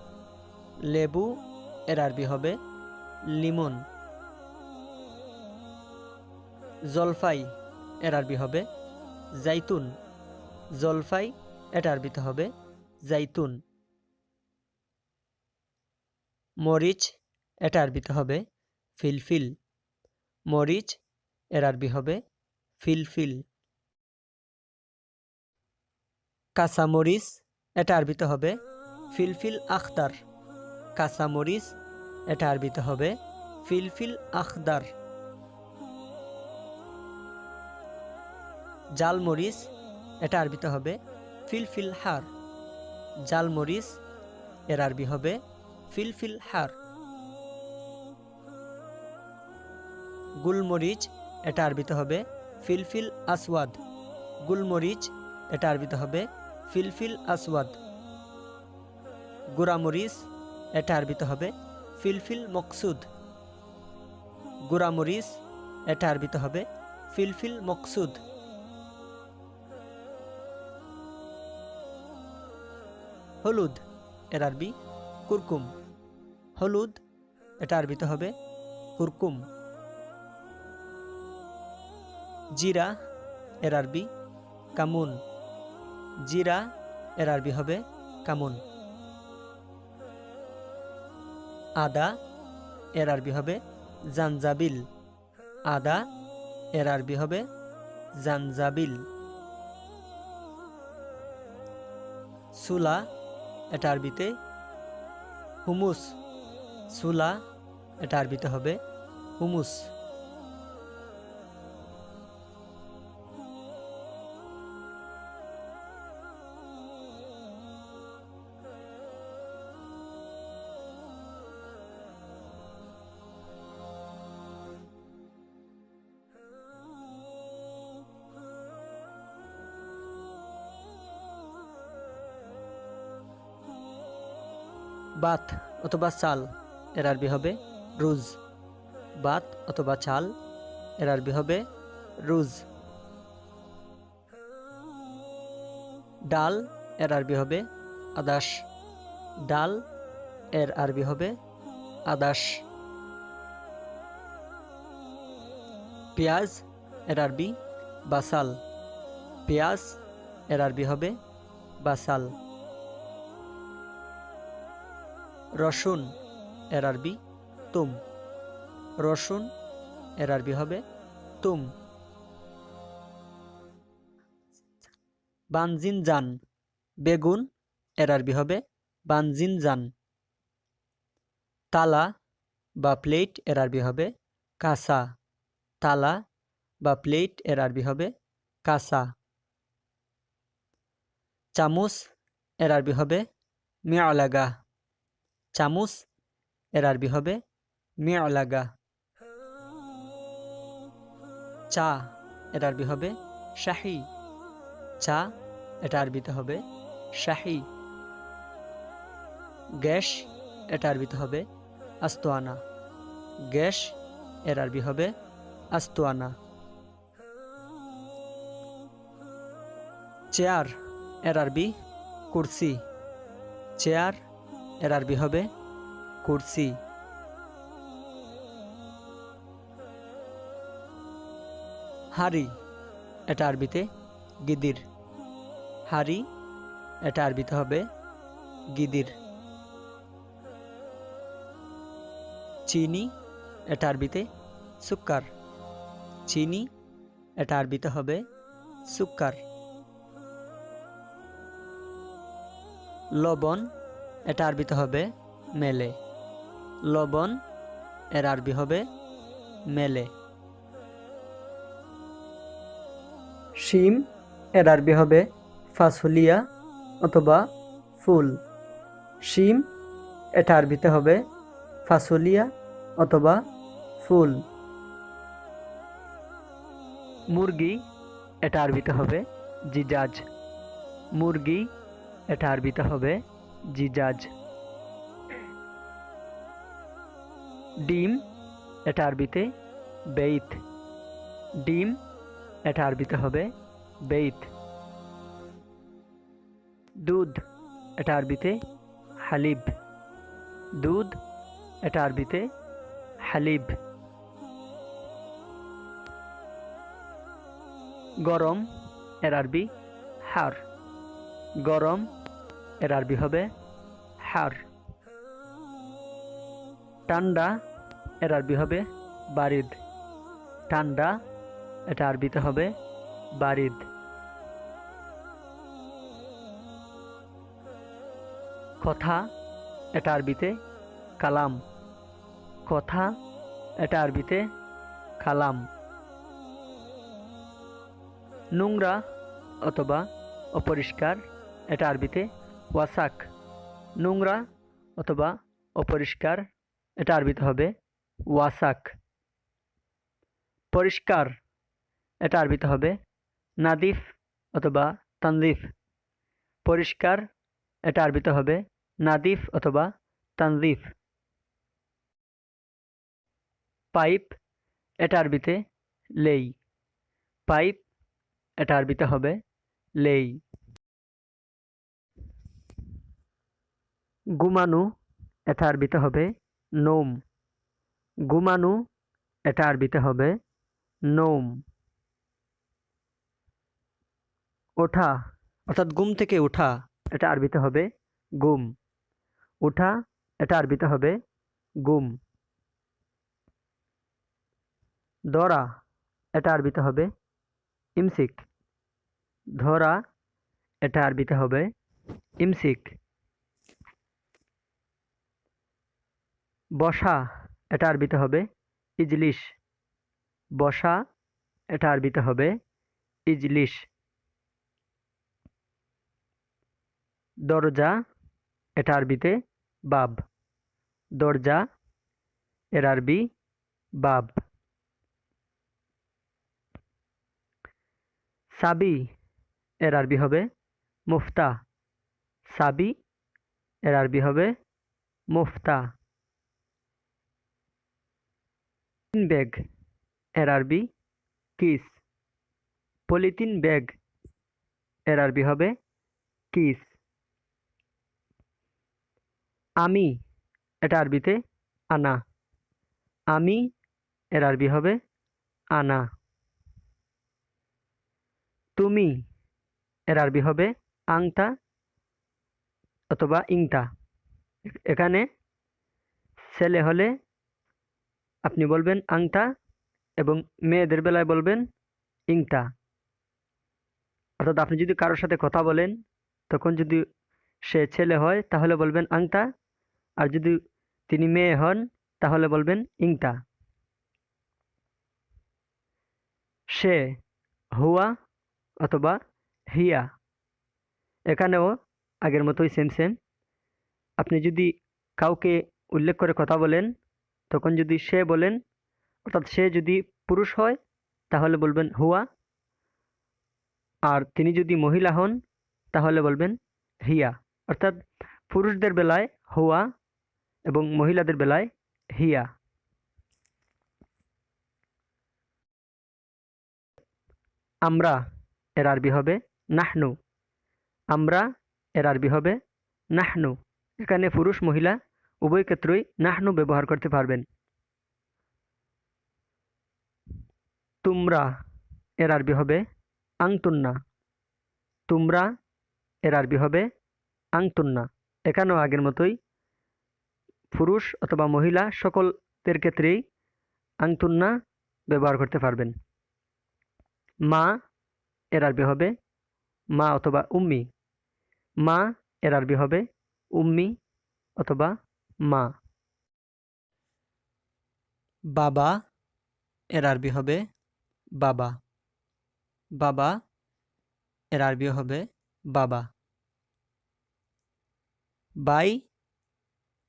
লেবু, এর আরবি হবে লিমন। জলফাই, এর আরবি হবে জাইতুন। জলফাই, এটা আরবিতে হবে জাইতুন। মরিচ, এটা আরবিতে হবে ফিলফিল। মরিচ, এর আরবি হবে ফিলফিল। কাঁচামরিচ, এটা আরবিতে হবে ফিলফিল আখদার। কাঁচামরিচ, এটা আরবিতে হবে ফিলফিল আখদার। জালমরিচ, এটা আরবিতে হবে ফিলফিল হার। জালমরিচ, এর আরবি হবে ফিলফিল হার। গুলমরিচ, এটা আরবিতে হবে ফিলফিল আসওয়াদ। গুলমরিচ, এটা আরবিতে হবে ফিলফিল আসওয়াদ। গুড়ামরিচ, এটা আরবিতে হবে ফিলফিল মকসুদ। গুড়ামরিচ, এটা আরবিতে হবে ফিলফিল মকসুদ। হলুদ, এর আরবি কুরকুম। হলুদ, এটা আরবিতে হবে কুরকুম। জিরা, এর আরবি কামুন। জিরা, এর আরবি হবে কামুন। আদা, এর আরবি হবে জানজাবিল। আদা, এর আরবি হবে জানজাবিল। সুলা, এটা আরবিতে হুমুস। সুলা, এটা আরবিতে হবে হুমুস। বাত অথবা চাল, এর আরবি হবে রুজ। বাত অথবা চাল, এর আরবি হবে রুজ। ডাল, এর আরবি হবে আদাস। ডাল, এর আরবি হবে আদাস। পেঁয়াজ, এর আরবি বাসাল। পেঁয়াজ, এর আরবি হবে বাসাল। রসুন, এর আরবি তুম। রসুন, এর আরবি হবে তুম। বানজিনজান, বেগুন, এর আরবি হবে বানজিনজান। তালা বা প্লেট, এর আরবি হবে কাসা। তালা বা প্লেট, এর আরবি হবে কাসা। চামচ এর আরবি হবে মিআলাগা। চামচ এর আরবি হবে মিআলাগা। চা এর আরবি হবে শাহি। চা এটা আরবিতে হবে শাহি। গ্যাস এটা আরবিতে হবে আস্তোয়ানা। গ্যাস এর আরবি হবে আস্তোয়ানা। চেয়ার এর আরবি কুরসি। চেয়ার এর আরবি হবে কুরসি। হাড়ি এটা আরবিতে গিদির। হাড়ি এটা আরবিতে হবে গিদির। চিনি এটা আরবিতে সুক্কার। চিনি এটা আরবিতে হবে সুক্কার। লবণ এটা আরবিতে হবে মেলে। লবণ এর আরবি হবে মেলে। শিম এর আরবি হবে ফাসুলিয়া অথবা ফুল। শিম এটা আরবিতে হবে ফাসুলিয়া অথবা ফুল। মুরগি এটা আরবিতে হবে জিজাজ। মুরগি এটা আরবিতে হবে জিজাজ। ডিম এটা আরবিতে বেইত। ডিম এটা আরবিতে হবে বেইত। দুধ এটা আরবিতে হালিব। দুধ এটা আরবিতে হালিব। গরম এর আরবি হার। গরম এর আরবি হবে হার। ঠান্ডা এর আরবি হবে বারিদ। ঠান্ডা এটা আরবিতে হবে বারিদ। কথা এটা আরবিতে কালাম। কথা এটা আরবিতে কালাম। নোংরা অথবা অপরিষ্কার এটা আরবিতে ওয়াসাক। নোংরা অথবা অপরিষ্কার এটা আরবিতে হবে ওয়াসাক। পরিষ্কার এটা আরবিতে হবে নাদিফ অথবা তানজিফ। পরিষ্কার এটা আরবিতে হবে নাদিফ অথবা তানজিফ। পাইপ এটা আরবিতে লেই। পাইপ এটা আরবিতে হবে লেই। ঘুমানো এটা আরবিতে হবে নোম। ঘুমানো এটা আরবিতে হবে নোম। ওঠা অর্থাৎ ঘুম থেকে ওঠা এটা আরবিতে হবে গুম। ওঠা এটা আরবিতে হবে গুম। ধরা এটা আরবিতে হবে ইমসিক। ধরা এটা আরবিতে হবে ইমসিক। বসা এটা আরবিতে হবে ইজলিস। বসা এটা আরবিতে হবে ইজলিস। দরজা এটা আরবিতে বাব। দরজা এর আরবি বাব। চাবি এর আরবি হবে মুফতা। চাবি এর আরবি হবে মুফতা। পলিথিন ব্যাগ এর আরবি কিস। পলিথিন ব্যাগ এর আরবি হবে কিস। আমি এটা আরবিতে আনা। আমি এর আরবি হবে আনা। তুমি এর আরবি হবে আংতা অথবা ইংতা। এখানে ছেলে হলে আপনি বলবেন আংতা এবং মেয়েদের বেলায় বলবেন ইংতা। অর্থাৎ আপনি যদি কারোর সাথে কথা বলেন তখন যদি সে ছেলে হয় তাহলে বলবেন আংতা, আর যদি তিনি মেয়ে হন তাহলে বলবেন ইংতা। সে হুয়া অথবা হিয়া। এখানেও আগের মতোই সেম সেম। আপনি যদি কাউকে উল্লেখ করে কথা বলেন, তখন যদি সে বলেন, অর্থাৎ সে যদি পুরুষ হয় তাহলে বলবেন হুয়া, আর তিনি যদি মহিলা হন তাহলে বলবেন হিয়া। অর্থাৎ পুরুষদের বেলায় হুয়া এবং মহিলাদের বেলায় হিয়া। আমরা এর আরবি হবে নাহনু। আমরা এর আরবি হবে নাহনু। এখানে পুরুষ মহিলা উভয় ক্ষেত্রেই নাহনু ব্যবহার করতে পারবেন। তোমরা এর আরবি হবে আংতুন্না। তোমরা এর আরবি হবে আংতুন্না। এখানেও আগের মতোই পুরুষ অথবা মহিলা সকলদের ক্ষেত্রেই আংতুন্না ব্যবহার করতে পারবেন। মা এর আরবি হবে মা অথবা উম্মি। মা এর আরবি হবে উম্মি অথবা মা। বাবা এর আরবি হবে বাবা। বাবা এর আরবি হবে বাবা। ভাই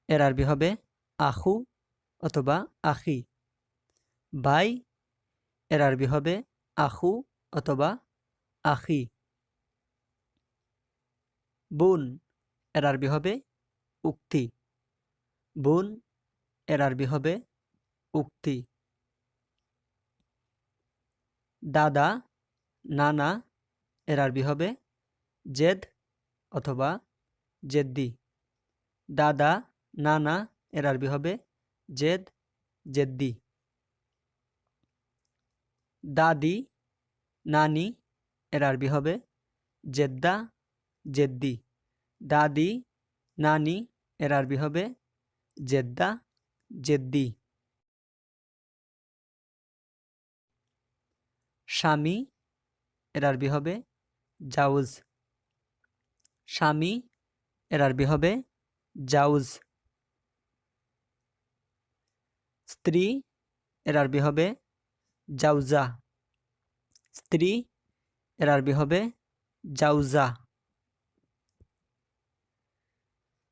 এর আরবি হবে আখু অথবা আখি। ভাই এর আরবি হবে আখু অথবা আখি। বোন এর আরবি হবে উক্তি। বোন এর আরবি হবে উক্তি। দাদা নানা এর আরবি হবে জেদ অথবা জেদ্দি। দাদা নানা এর আরবি হবে জেদ জেদ্দি। দাদি নানি এর আরবি হবে জেদ্দা জেদ্দি। দাদি নানি এর আরবি হবে জেদ্দা জেদ্দি। স্বামী এর আরবি হবে জাউজ। স্বামী এর আরবি হবে জাউজ। স্ত্রী এর আরবি হবে জাউজা। স্ত্রী এর আরবি হবে জাউজা।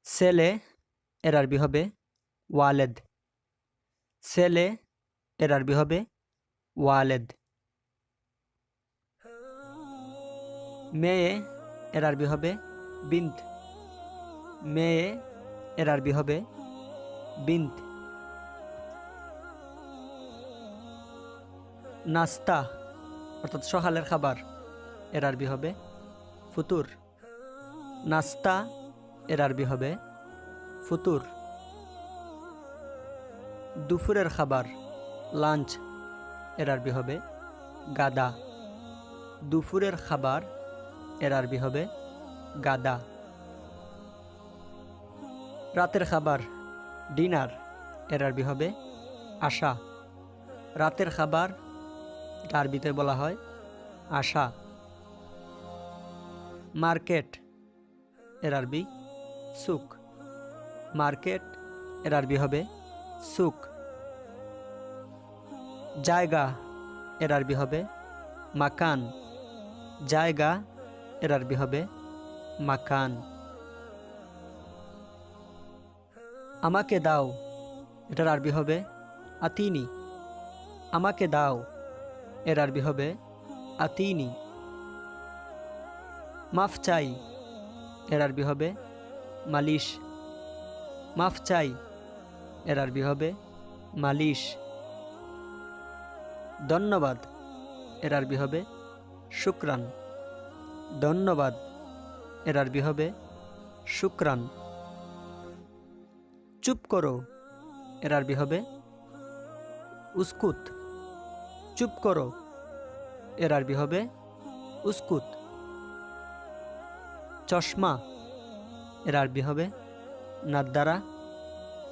ছেলে এর আরবি হবে ওয়ালেদ। ছেলে এর আরবি হবে ওয়ালেদ। মেয়ে এর আরবি হবে বিন্ত। মেয়ে এর আরবি হবে বিন্ত। নাস্তা অর্থাৎ সকালের খাবার এর আরবি হবে ফুতুর। নাস্তা এর আরবি হবে ফুতুর। দুপুরের খাবার লাঞ্চ এর আরবি হবে গাদা। দুপুরের খাবার এর আরবি হবে গাদা। রাতের খাবার ডিনার এর আরবি হবে আশা। রাতের খাবার আরবিতে বলা হয় আশা। মার্কেট এর আরবি সুক। মার্কেট এর আরবি হবে সুক। জায়গা এর আরবি হবে মাকান। জায়গা এর আরবি হবে মাকান। আমাকে দাও এটার আরবি হবে আতিনি। আমাকে দাও এর আরবি হবে আতিনি। মাফ চাই এর আরবি হবে মালিশ। মাফ চাই এর আরবি হবে মালিশ। ধন্যবাদ এর আরবি হবে শুকরান। ধন্যবাদ এর আরবি হবে শুকরান। চুপ করো এর আরবি হবে উস্কুত। চুপ করো এর আরবি হবে উস্কুত। চশমা এর আরবি হবে নাদ্দারা।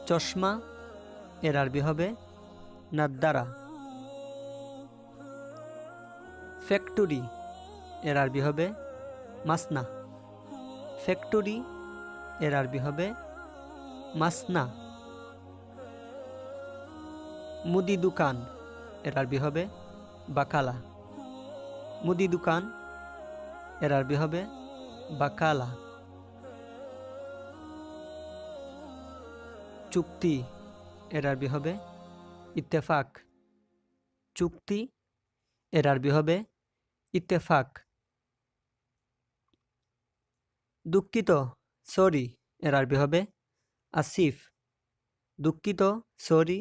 চশমা এর আরবি হবে নাদ্দারা। ফ্যাক্টরি এর আরবি হবে মাসনা। ফ্যাক্টরি এর আরবি হবে মাসনা। মুদি দোকান এর আরবি হবে বাকালা। মুদি দোকান এর আরবি হবে বাকালা। চুক্তি এর আরবি হবে ইত্তেফাক। চুক্তি এর আরবি হবে ইত্তেফাক। দুঃখিত সরি এর আরবি হবে আসিফ। দুঃখিত সরি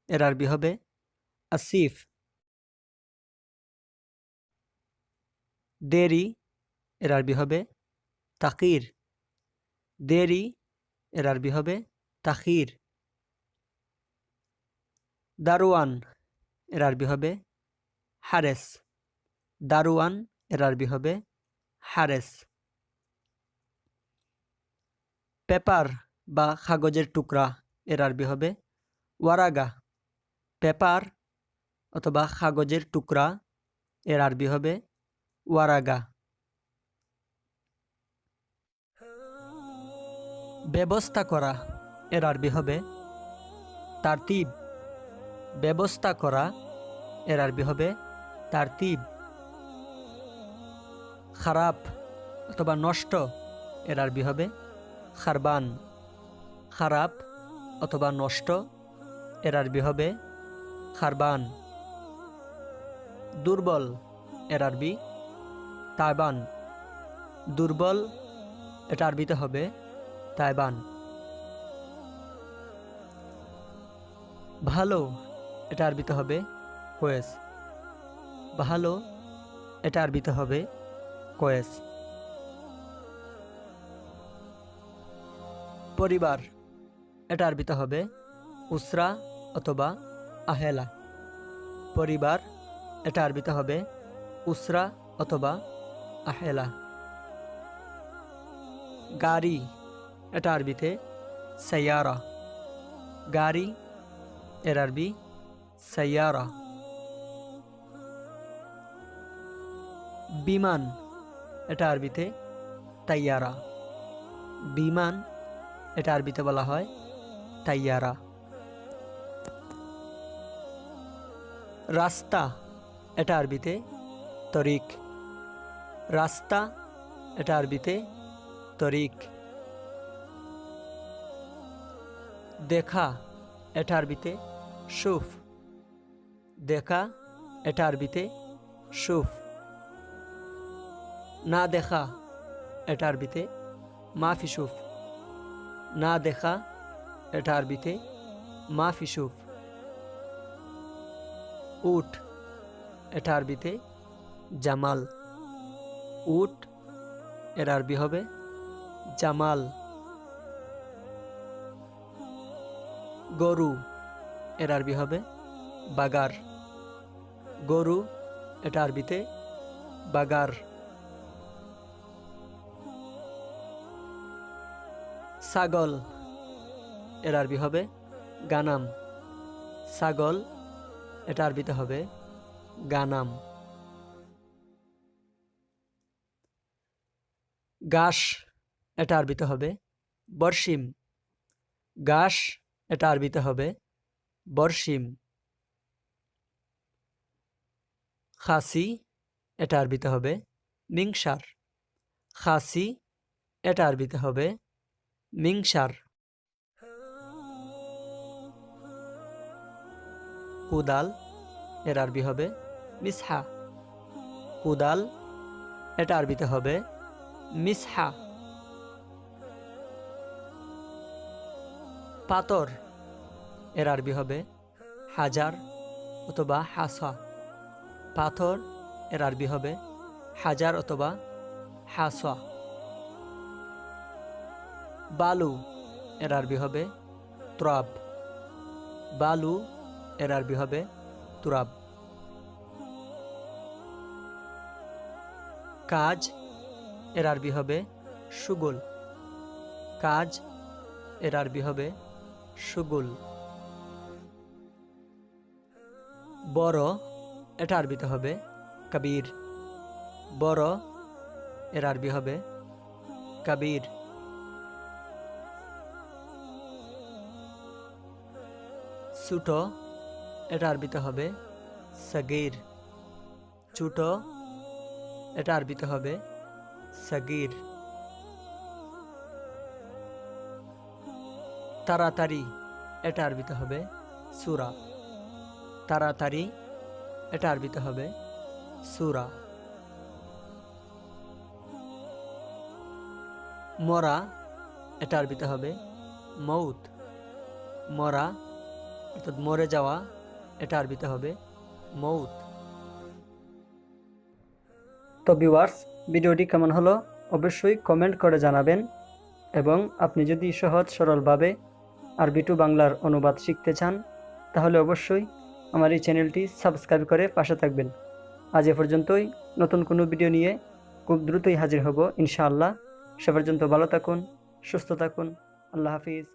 এর আরবি হবে আসিফ। দেরি এর আরবি হবে তাকির। দেরি এর আরবি হবে তাকির। দারোয়ান এর আরবি হবে হারেস। দারোয়ান এর আরবি হবে হারেস। পেপার বা কাগজের টুকরা এর আরবি হবে ওয়ারাগা। পেপার অথবা কাগজের টুকরা এর আরবি হবে ওয়ারাগা। ব্যবস্থা করা এর আরবি হবে তারতিব। ব্যবস্থা করা এর আরবি হবে তারতিব। খারাপ অথবা নষ্ট এর আরবি হবে খারবান। খারাপ অথবা নষ্ট এর আরবি হবে খারবান। দুর্বল এর আরবি তাইবান। দুর্বল এটা আরবিতে হবে তাইবান। ভালো এটা আরবিতে হবে কোয়েস। ভালো এটা আরবিতে হবে কোয়েস। পরিবার এটা আরবিতে হবে উসরা অথবা আহেলা। পরিবার এটা আরবিতে হবে উসরা অথবা আহেলা। গাড়ি এটা আরবিতে সাইয়ারা। গাড়ি এর আরবি সাইয়ারা। বিমান এটা আরবিতে তাইয়ারা। বিমান এটা আরবিতে বলা হয় তাইয়ারা। রাস্তা এটা আরবিতে তরিক। রাস্তা এটা আরবিতে তরিক। দেখা এটা আরবিতে শুফ। দেখা এটা আরবিতে শুফ। না দেখা এটা আরবিতে মাফি শুফ। না দেখা এটা আরবিতে মাফি শুফ। উট এটা আরবিতে জামাল। উট এর আরবি হবে জামাল। গরু এর আরবি হবে বাগার। গরু এটা আরবিতে বাগার। ছাগল এর আরবি হবে গানাম। ছাগল এটা আরবিতে হবে গানাম। ঘাস এটা আরবিতে হবে বর্ষিম। ঘাস এটা আরবিতে হবে বর্ষিম। খাসি এটা আরবিতে হবে মিংসার। খাসি এটা আরবিতে হবে মিংসার। কুদাল এর আরবি হবে মিসহা। কুদাল এটা আরবিতে হবে মিসহা। পাথর এর আরবি হবে হাজার অথবা হাসা। পাথর এর আরবি হবে হাজার অথবা হাসা। বালু এর আরবি হবে তুরাব। বালু এর আরবি হবে তুরাব। কাজ এর আরবি হবে শুগুল। কাজ এর আরবি হবে শুগুল। বড় এটা আরবিতে হবে কবির। বড় এর আরবি হবে কবির। ছোট এটা আরবিতে হবে সগীর। ছোট এটা আরবিতে হবে সাগীর। তাড়াতাড়ি, এটা আরবিতে হবে সূরা। তাড়াতাড়ি, এটা আরবিতে হবে সূরা। মরা, এটা আরবিতে হবে মৌত। মরা অর্থাৎ মরে যাওয়া, এটা আরবিতে হবে মৌত। তো ভিউয়ার্স, ভিডিওটি কেমন হলো অবশ্যই কমেন্ট করে জানাবেন, এবং আপনি যদি সহজ সরলভাবে আরবি টু বাংলার অনুবাদ শিখতে চান তাহলে অবশ্যই আমার এই চ্যানেলটি সাবস্ক্রাইব করে পাশে থাকবেন। আজ এ পর্যন্তই, নতুন কোনো ভিডিও নিয়ে খুব দ্রুতই হাজির হব ইনশাআল্লাহ। সে পর্যন্ত ভালো থাকুন, সুস্থ থাকুন। আল্লাহ হাফিজ।